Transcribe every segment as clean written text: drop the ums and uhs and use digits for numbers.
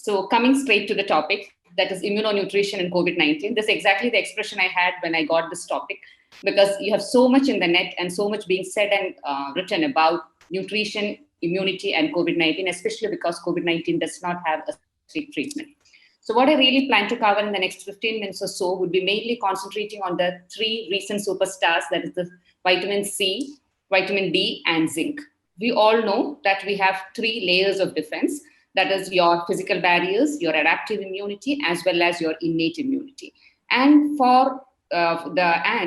So coming straight to the topic, that is immunonutrition and COVID-19. This is exactly the expression I had when I got this topic, because you have so much in the net and so much being said and written about nutrition, immunity, and COVID-19, especially because COVID-19 does not have a specific treatment. So what I really plan to cover in the next 15 minutes or so would be mainly concentrating on the three recent superstars, that is the vitamin C, vitamin D, and zinc. We all know that we have three layers of defense. That is your physical barriers, your adaptive immunity, as well as your innate immunity. And for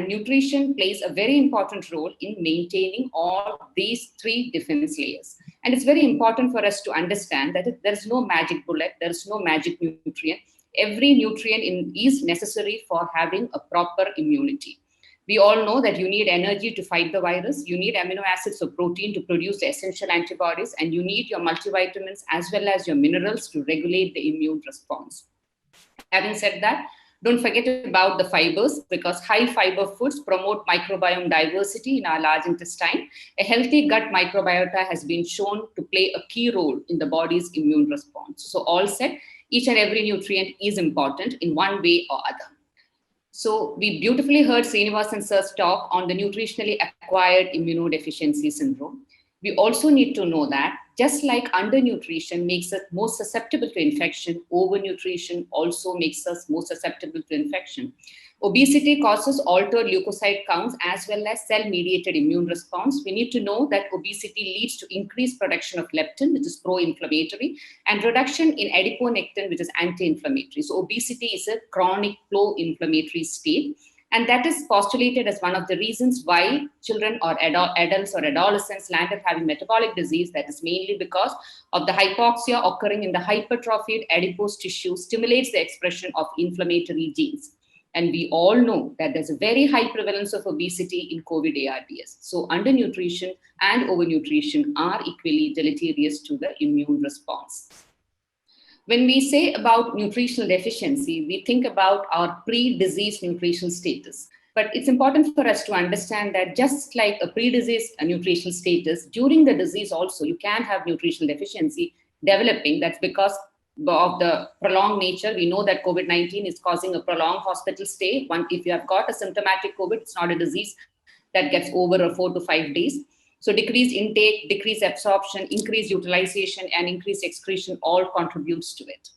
nutrition plays a very important role in maintaining all these three defense layers. And it's very important for us to understand that there's no magic bullet, there's no magic nutrient. Every nutrient is necessary for having a proper immunity. We all know that you need energy to fight the virus, you need amino acids or protein to produce the essential antibodies, and you need your multivitamins as well as your minerals to regulate the immune response. Having said that, don't forget about the fibers, because high fiber foods promote microbiome diversity in our large intestine. A healthy gut microbiota has been shown to play a key role in the body's immune response. So all said, each and every nutrient is important in one way or other. So we beautifully heard Srinivasan sir's talk on the nutritionally acquired immunodeficiency syndrome. We also need to know that just like undernutrition makes us more susceptible to infection, overnutrition also makes us more susceptible to infection. Obesity causes altered leukocyte counts as well as cell-mediated immune response. We need to know that obesity leads to increased production of leptin, which is pro-inflammatory, and reduction in adiponectin, which is anti-inflammatory. So obesity is a chronic pro-inflammatory state. And that is postulated as one of the reasons why children or adults or adolescents land up having metabolic disease. That is mainly because of the hypoxia occurring in the hypertrophied adipose tissue stimulates the expression of inflammatory genes. And we all know that there's a very high prevalence of obesity in COVID ARDS. So undernutrition and overnutrition are equally deleterious to the immune response. When we say about nutritional deficiency, we think about our pre-disease nutritional status. But it's important for us to understand that just like a pre-disease nutritional status, during the disease also, you can have nutritional deficiency developing. That's because of the prolonged nature. We know that COVID-19 is causing a prolonged hospital stay. If you have got a symptomatic COVID, it's not a disease that gets over 4 to 5 days. So decreased intake, decreased absorption, increased utilization, and increased excretion all contributes to it.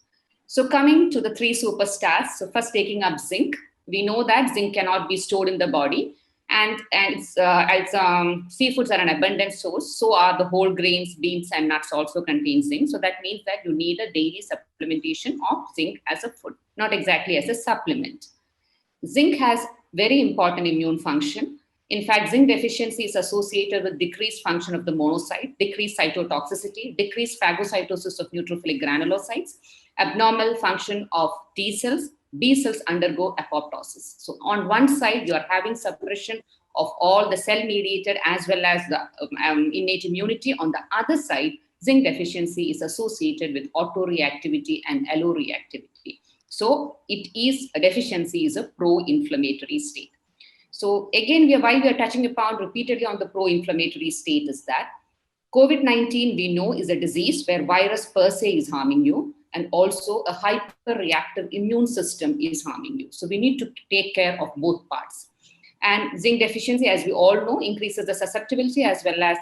So coming to the three superstars. So first taking up zinc. We know that zinc cannot be stored in the body. And seafoods are an abundant source. So are the whole grains, beans, and nuts also contain zinc. So that means that you need a daily supplementation of zinc as a food, not exactly as a supplement. Zinc has very important immune function. In fact, zinc deficiency is associated with decreased function of the monocyte, decreased cytotoxicity, decreased phagocytosis of neutrophilic granulocytes, abnormal function of T cells. B cells undergo apoptosis. So on one side, you are having suppression of all the cell-mediated as well as the innate immunity. On the other side, zinc deficiency is associated with autoreactivity and alloreactivity. So a deficiency is a pro-inflammatory state. So again, why we are touching upon repeatedly on the pro-inflammatory state is that COVID-19 we know is a disease where virus per se is harming you, and also a hyper-reactive immune system is harming you. So we need to take care of both parts. And zinc deficiency, as we all know, increases the susceptibility as well as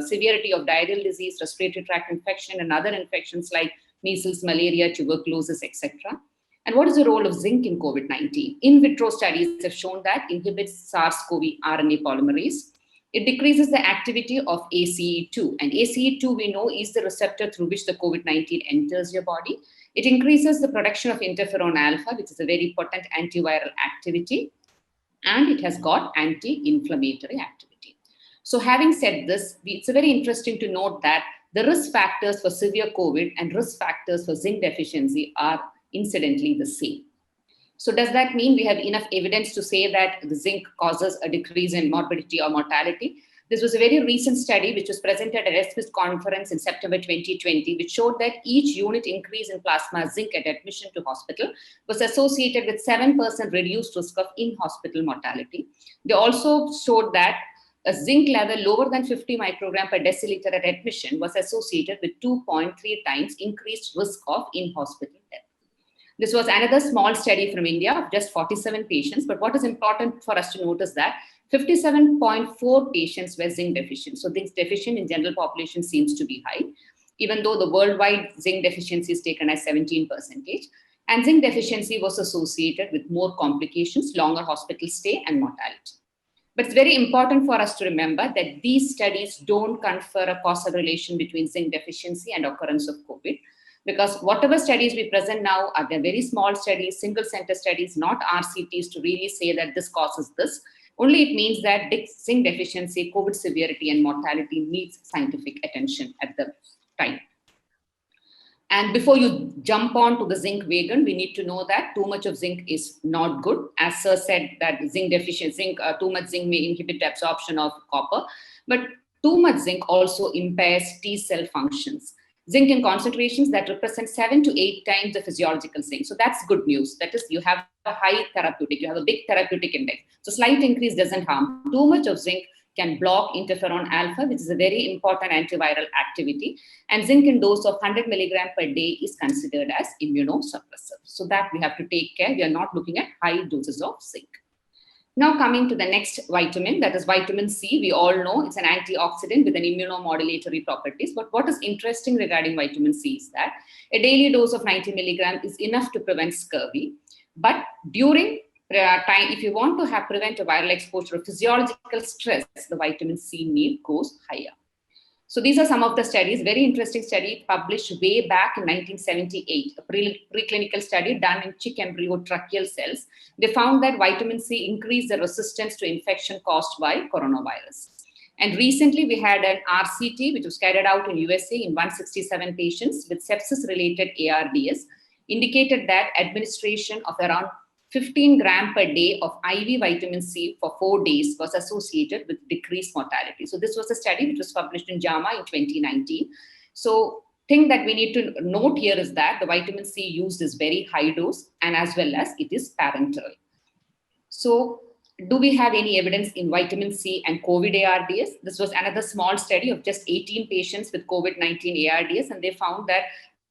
severity of diarrheal disease, respiratory tract infection, and other infections like measles, malaria, tuberculosis, etc. And what is the role of zinc in COVID-19? In vitro studies have shown that it inhibits SARS-CoV RNA polymerase. It decreases the activity of ACE2. And ACE2, we know, is the receptor through which the COVID-19 enters your body. It increases the production of interferon alpha, which is a very potent antiviral activity. And it has got anti-inflammatory activity. So having said this, it's very interesting to note that the risk factors for severe COVID and risk factors for zinc deficiency are incidentally the same. So does that mean we have enough evidence to say that the zinc causes a decrease in morbidity or mortality? This was a very recent study which was presented at ESPIS conference in September 2020, which showed that each unit increase in plasma zinc at admission to hospital was associated with 7% reduced risk of in-hospital mortality. They also showed that a zinc level lower than 50 microgram per deciliter at admission was associated with 2.3 times increased risk of in-hospital death. This was another small study from India of just 47 patients, but what is important for us to note is that 57.4 patients were zinc deficient. So zinc deficient in general population seems to be high, even though the worldwide zinc deficiency is taken as 17%. And zinc deficiency was associated with more complications, longer hospital stay, and mortality. But it's very important for us to remember that these studies don't confer a causal relation between zinc deficiency and occurrence of COVID, because whatever studies we present now are the very small studies, single center studies, not RCTs to really say that this causes this. Only it means that zinc deficiency, COVID severity, and mortality needs scientific attention at the time. And before you jump on to the zinc wagon, we need to know that too much of zinc is not good. As Sir said, that zinc deficient too much zinc may inhibit absorption of copper, but too much zinc also impairs T cell functions. Zinc in concentrations that represent 7 to 8 times the physiological zinc. So that's good news. That is, you have a high therapeutic, you have a big therapeutic index. So slight increase doesn't harm. Too much of zinc can block interferon alpha, which is a very important antiviral activity. And zinc in dose of 100 milligram per day is considered as immunosuppressive. So that we have to take care. We are not looking at high doses of zinc. Now coming to the next vitamin, that is vitamin C. We all know it's an antioxidant with an immunomodulatory properties. But what is interesting regarding vitamin C is that a daily dose of 90 milligram is enough to prevent scurvy. But during time, if you want to prevent a viral exposure or physiological stress, the vitamin C need goes higher. So these are some of the studies, very interesting study published way back in 1978, a preclinical study done in chick embryo tracheal cells. They found that vitamin C increased the resistance to infection caused by coronavirus. And recently we had an RCT, which was carried out in USA in 167 patients with sepsis-related ARDS, indicated that administration of around 15 grams per day of IV vitamin C for 4 days was associated with decreased mortality. So this was a study which was published in JAMA in 2019. So thing that we need to note here is that the vitamin C used is very high dose and as well as it is parenteral. So do we have any evidence in vitamin C and COVID ARDS? This was another small study of just 18 patients with COVID-19 ARDS, and they found that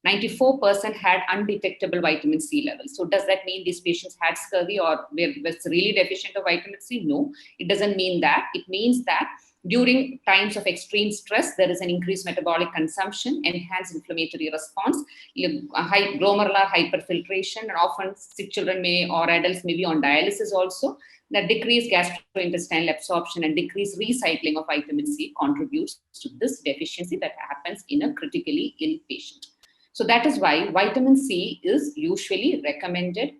94% had undetectable vitamin C levels. So does that mean these patients had scurvy or was really deficient of vitamin C? No, it doesn't mean that. It means that during times of extreme stress, there is an increased metabolic consumption, enhanced inflammatory response, high glomerular hyperfiltration, and often sick children or adults may be on dialysis also. That decreased gastrointestinal absorption and decreased recycling of vitamin C contributes to this deficiency that happens in a critically ill patient. So that is why vitamin C is usually recommended,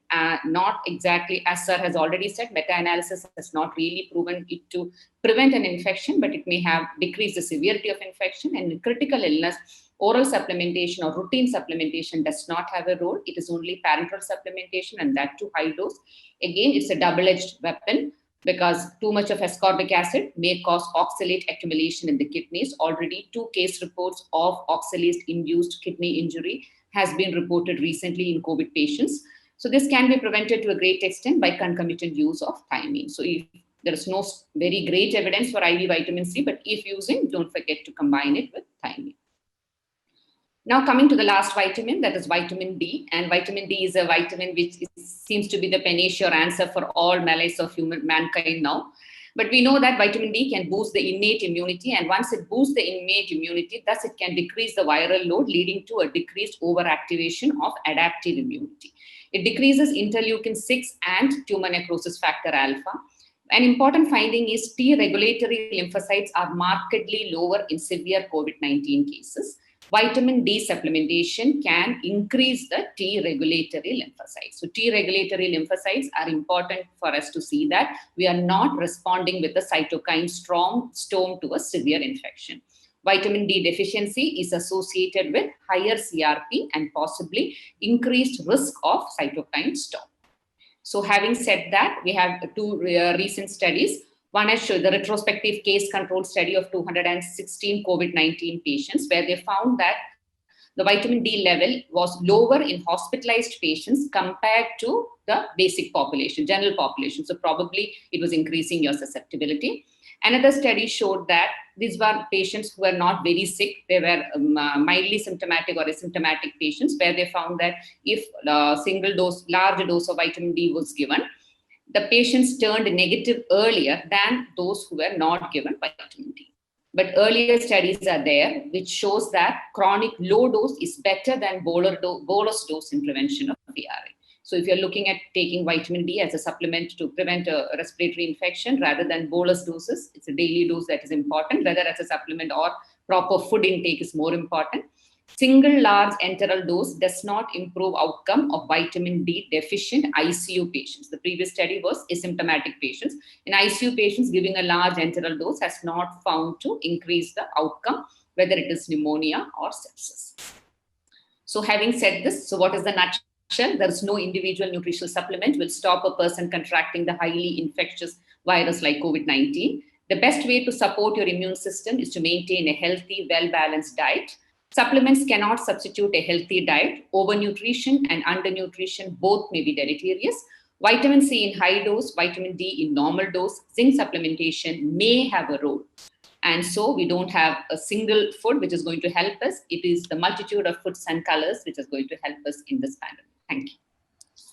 not exactly, as Sir has already said, meta-analysis has not really proven it to prevent an infection, but it may have decreased the severity of infection. And in critical illness, oral supplementation or routine supplementation does not have a role. It is only parenteral supplementation, and that too high dose. Again, it's a double-edged weapon, because too much of ascorbic acid may cause oxalate accumulation in the kidneys. Already 2 case reports of oxalate-induced kidney injury has been reported recently in COVID patients. So this can be prevented to a great extent by concomitant use of thiamine. So if there is no very great evidence for IV vitamin C, but if using, don't forget to combine it with thiamine. Now coming to the last vitamin, that is vitamin D. And vitamin D is a vitamin which seems to be the panacea answer for all malaise of mankind now. But we know that vitamin D can boost the innate immunity. And once it boosts the innate immunity, thus it can decrease the viral load, leading to a decreased overactivation of adaptive immunity. It decreases interleukin-6 and tumor necrosis factor alpha. An important finding is T regulatory lymphocytes are markedly lower in severe COVID-19 cases. Vitamin D supplementation can increase the T regulatory lymphocytes. So T regulatory lymphocytes are important for us to see that we are not responding with a cytokine storm to a severe infection. Vitamin D deficiency is associated with higher CRP and possibly increased risk of cytokine storm. So having said that, we have 2 recent studies. One has showed the retrospective case control study of 216 COVID-19 patients, where they found that the vitamin D level was lower in hospitalized patients compared to the basic population, general population. So probably it was increasing your susceptibility. Another study showed that these were patients who were not very sick. They were mildly symptomatic or asymptomatic patients, where they found that if large dose of vitamin D was given, the patients turned negative earlier than those who were not given vitamin D. But earlier studies are there, which shows that chronic low dose is better than bolus dose in prevention of VRA. So if you're looking at taking vitamin D as a supplement to prevent a respiratory infection rather than bolus doses, it's a daily dose that is important, whether as a supplement or proper food intake is more important. Single large enteral dose does not improve outcome of vitamin D deficient ICU patients. The previous study was asymptomatic patients. In ICU patients, giving a large enteral dose has not found to increase the outcome, whether it is pneumonia or sepsis. So having said this, so what is the nutshell? There is no individual nutritional supplement will stop a person contracting the highly infectious virus like COVID-19. The best way to support your immune system is to maintain a healthy, well-balanced diet. Supplements cannot substitute a healthy diet. Overnutrition and undernutrition both may be deleterious. Vitamin C in high dose, vitamin D in normal dose, zinc supplementation may have a role. And so we don't have a single food which is going to help us. It is the multitude of foods and colors which is going to help us in this pandemic. Thank you.